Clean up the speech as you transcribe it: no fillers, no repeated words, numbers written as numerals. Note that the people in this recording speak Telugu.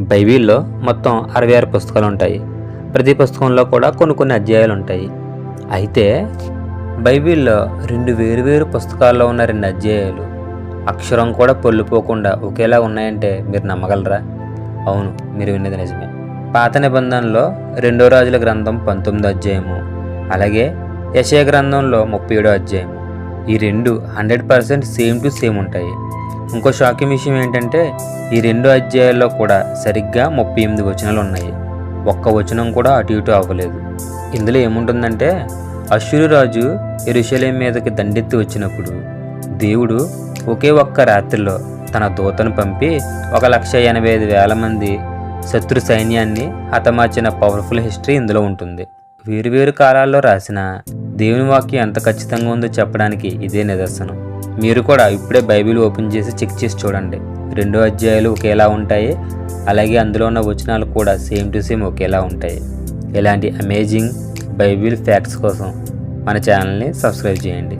బైబిల్లో మొత్తం 66 పుస్తకాలు ఉంటాయి. ప్రతి పుస్తకంలో కూడా కొన్ని అధ్యాయాలు ఉంటాయి. అయితే బైబిల్లో 2 వేరు పుస్తకాల్లో ఉన్న 2 అధ్యాయాలు అక్షరం కూడా పొల్లిపోకుండా ఒకేలా ఉన్నాయంటే మీరు నమ్మగలరా? అవును, మీరు విన్నది నిజమే. పాత నిబంధనలో 2 రాజుల గ్రంథం 19 అధ్యాయము, అలాగే యెషయా గ్రంథంలో 37 అధ్యాయము. ఈ 2 100% సేమ్ టు సేమ్ ఉంటాయి. ఇంకో షాకింగ్ విషయం ఏంటంటే ఈ 2 అధ్యాయాల్లో కూడా సరిగ్గా 38 వచనాలు ఉన్నాయి. ఒక్క వచనం కూడా అటు ఇటు అవ్వలేదు. ఇందులో ఏముంటుందంటే అష్షూరు రాజు యెరూషలేము మీదకి దండెత్తి వచ్చినప్పుడు దేవుడు ఒకే ఒక్క రాత్రిలో తన దూతను పంపి 1,85,000 మంది శత్రు సైన్యాన్ని హతమార్చిన పవర్ఫుల్ హిస్టరీ ఇందులో ఉంటుంది. వేరు కాలాల్లో రాసిన దేవుని వాక్యం ఎంత ఖచ్చితంగా ఉందో చెప్పడానికి ఇదే నిదర్శనం. మీరు కూడా ఇప్పుడే బైబిల్ ఓపెన్ చేసి చెక్ చేసి చూడండి. 2 అధ్యాయాలు ఒకేలా ఉంటాయి, అలాగే అందులో ఉన్న వచనాలు కూడా సేమ్ టు సేమ్ ఒకేలా ఉంటాయి. ఇలాంటి అమేజింగ్ బైబిల్ ఫ్యాక్ట్స్ కోసం మన ఛానల్ని సబ్స్క్రైబ్ చేయండి.